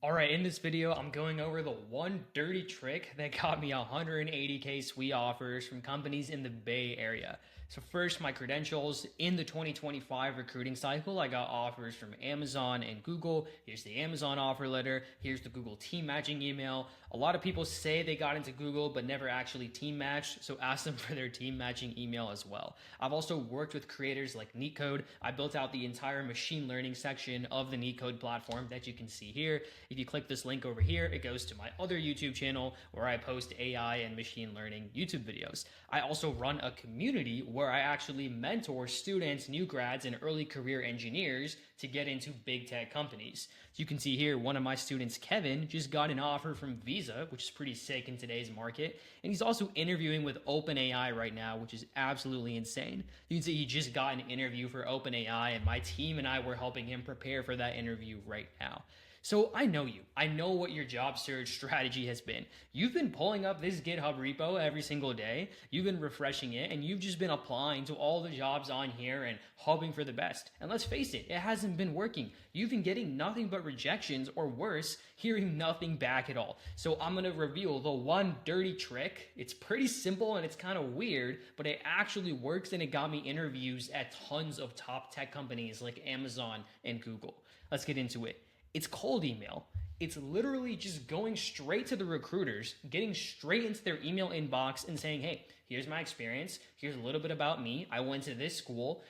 All right, in this video, I'm going over the one dirty trick that got me 180K sweet offers from companies in the Bay Area. So first, my credentials in the 2025 recruiting cycle, I got offers from Amazon and Google. Here's the Amazon offer letter. Here's the Google team matching email. A lot of people say they got into Google, but never actually team matched. So ask them for their team matching email as well. I've also worked with creators like NeetCode. I built out the entire machine learning section of the NeetCode platform that you can see here. If you click this link over here, it goes to my other YouTube channel where I post AI and machine learning YouTube videos. I also run a community where I actually mentor students, new grads, and early career engineers to get into big tech companies. So you can see here, one of my students, Kevin, just got an offer from Visa, which is pretty sick in today's market. And he's also interviewing with OpenAI right now, which is absolutely insane. You can see he just got an interview for OpenAI, and my team and I were helping him prepare for that interview right now. So I know you. I know what your job search strategy has been. You've been pulling up this GitHub repo every single day. You've been refreshing it, and you've just been applying to all the jobs on here and hoping for the best. And let's face it, it hasn't been working. You've been getting nothing but rejections, or worse, hearing nothing back at all. So I'm going to reveal the one dirty trick. It's pretty simple and it's kind of weird, but it actually works, and it got me interviews at tons of top tech companies like Amazon and Google. Let's get into it. It's cold email. It's literally just going straight to the recruiters, getting straight into their email inbox and saying, hey, here's my experience. Here's a little bit about me. I went to this school.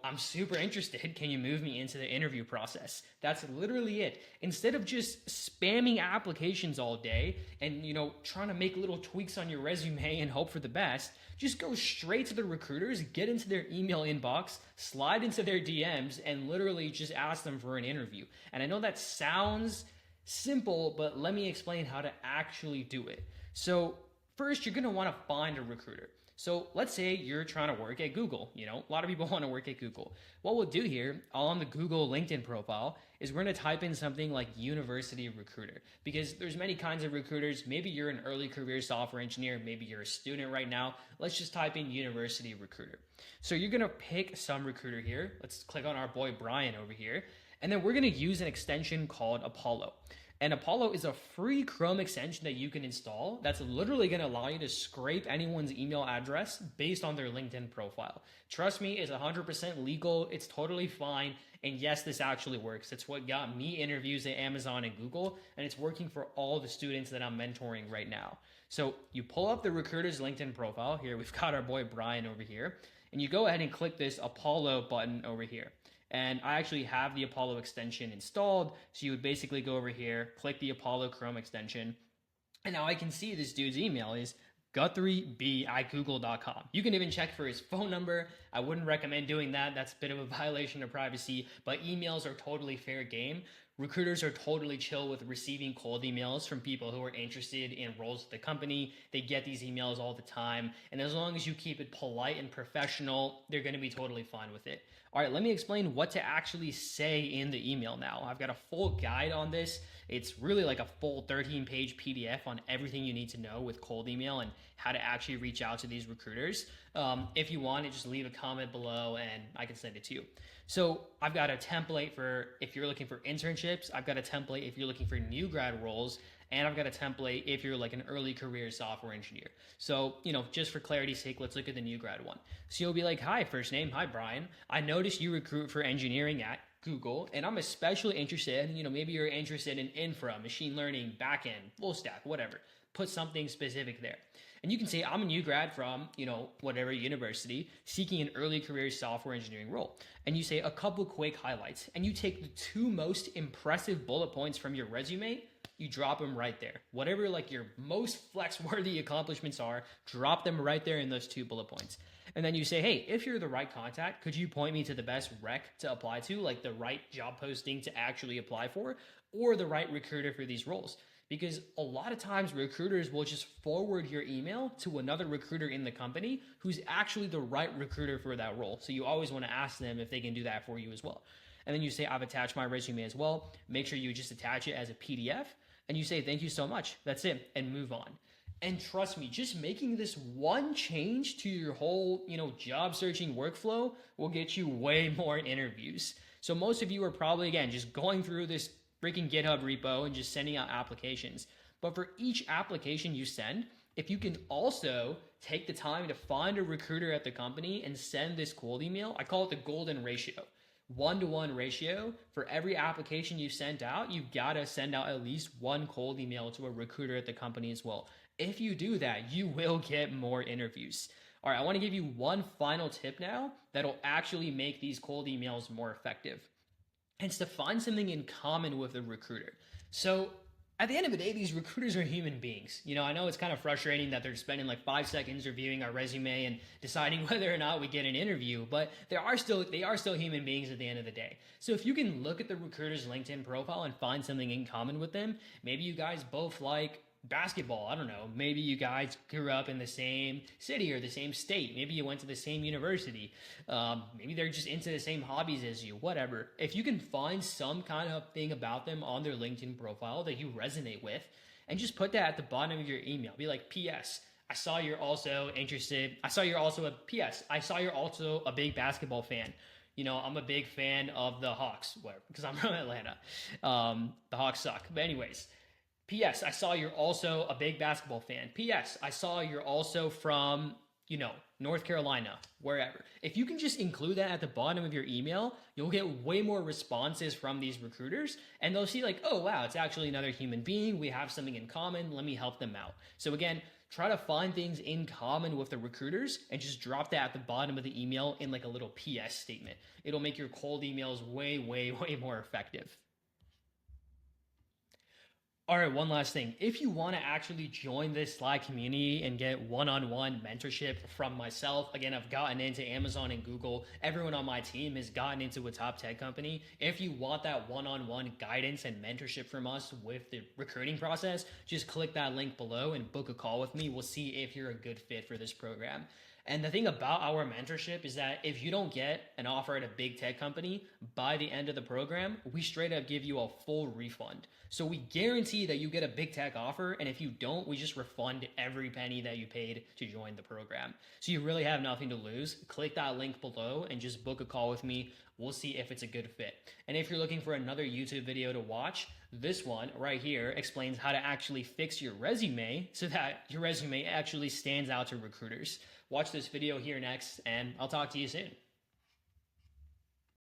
I'm super interested. Can you move me into the interview process? That's literally it. Instead of just spamming applications all day and, trying to make little tweaks on your resume and hope for the best, just go straight to the recruiters, get into their email inbox, slide into their DMs, and literally just ask them for an interview. And I know that sounds simple, but let me explain how to actually do it. So first, you're going to want to find a recruiter. So let's say you're trying to work at Google. A lot of people want to work at Google. What we'll do here, all on the Google LinkedIn profile, is we're going to type in something like university recruiter, because there's many kinds of recruiters. Maybe you're an early career software engineer. Maybe you're a student right now. Let's just type in university recruiter. So you're going to pick some recruiter here. Let's click on our boy Brian over here. And then we're going to use an extension called Apollo. And Apollo is a free Chrome extension that you can install that's literally going to allow you to scrape anyone's email address based on their LinkedIn profile. Trust me, it's 100% legal. It's totally fine. And yes, this actually works. It's what got me interviews at Amazon and Google, and it's working for all the students that I'm mentoring right now. So you pull up the recruiter's LinkedIn profile. Here, we've got our boy Brian over here. And you go ahead and click this Apollo button over here. And I actually have the Apollo extension installed. So you would basically go over here, click the Apollo Chrome extension. And now I can see this dude's email is guthrieB@google.com. You can even check for his phone number. I wouldn't recommend doing that. That's a bit of a violation of privacy, but emails are totally fair game. Recruiters are totally chill with receiving cold emails from people who are interested in roles at the company. They get these emails all the time. And as long as you keep it polite and professional, they're going to be totally fine with it. All right, let me explain what to actually say in the email now. I've got a full guide on this. It's really like a full 13-page PDF on everything you need to know with cold email and how to actually reach out to these recruiters. If you want it, just leave a comment below and I can send it to you. So I've got a template for if you're looking for internships. I've got a template if you're looking for new grad roles. And I've got a template if you're like an early career software engineer. So, just for clarity's sake, let's look at the new grad one. So you'll be like, hi, first name. Hi, Brian. I noticed you recruit for engineering at Google, and I'm especially interested, maybe you're interested in infra, machine learning, backend, full stack, whatever. Put something specific there. And you can say, I'm a new grad from, whatever university, seeking an early career software engineering role. And you say a couple quick highlights, and you take the two most impressive bullet points from your resume, you drop them right there. Whatever like your most flex-worthy accomplishments are, drop them right there in those two bullet points. And then you say, hey, if you're the right contact, could you point me to the best rec to apply to, like the right job posting to actually apply for, or the right recruiter for these roles? Because a lot of times recruiters will just forward your email to another recruiter in the company who's actually the right recruiter for that role. So you always want to ask them if they can do that for you as well. And then you say, I've attached my resume as well. Make sure you just attach it as a PDF. And you say, thank you so much. That's it. And move on. And trust me, just making this one change to your whole, job searching workflow will get you way more interviews. So most of you are probably, again, just going through this freaking GitHub repo and just sending out applications. But for each application you send, if you can also take the time to find a recruiter at the company and send this cold email, I call it the golden ratio. 1-to-1 ratio. For every application you sent out, you've got to send out at least one cold email to a recruiter at the company as well. If you do that, you will get more interviews. All right, I want to give you one final tip now that'll actually make these cold emails more effective. And it's to find something in common with the recruiter. So at the end of the day, these recruiters are human beings. I know it's kind of frustrating that they're spending like 5 seconds reviewing our resume and deciding whether or not we get an interview, but they are still human beings at the end of the day. So if you can look at the recruiter's LinkedIn profile and find something in common with them, maybe you guys both like basketball. I don't know. Maybe you guys grew up in the same city or the same state. Maybe you went to the same university. Maybe they're just into the same hobbies as you, whatever. If you can find some kind of thing about them on their LinkedIn profile that you resonate with, and just put that at the bottom of your email. Be like, P.S. I saw you're also interested. I saw you're also a big basketball fan. I'm a big fan of the Hawks, because I'm from Atlanta. The Hawks suck. But anyways, P.S. I saw you're also a big basketball fan. P.S. I saw you're also from, North Carolina, wherever. If you can just include that at the bottom of your email, you'll get way more responses from these recruiters, and they'll see like, oh, wow, it's actually another human being. We have something in common. Let me help them out. So again, try to find things in common with the recruiters and just drop that at the bottom of the email in like a little P.S. statement. It'll make your cold emails way, way, way more effective. All right, one last thing. If you want to actually join this Slack community and get one-on-one mentorship from myself, again, I've gotten into Amazon and Google. Everyone on my team has gotten into a top tech company. If you want that one-on-one guidance and mentorship from us with the recruiting process, just click that link below and book a call with me. We'll see if you're a good fit for this program. And the thing about our mentorship is that if you don't get an offer at a big tech company by the end of the program, we straight up give you a full refund. So we guarantee that you get a big tech offer, and if you don't, we just refund every penny that you paid to join the program. So you really have nothing to lose. Click that link below and just book a call with me. We'll see if it's a good fit. And if you're looking for another YouTube video to watch, this one right here explains how to actually fix your resume so that your resume actually stands out to recruiters. Watch this video here next, and I'll talk to you soon.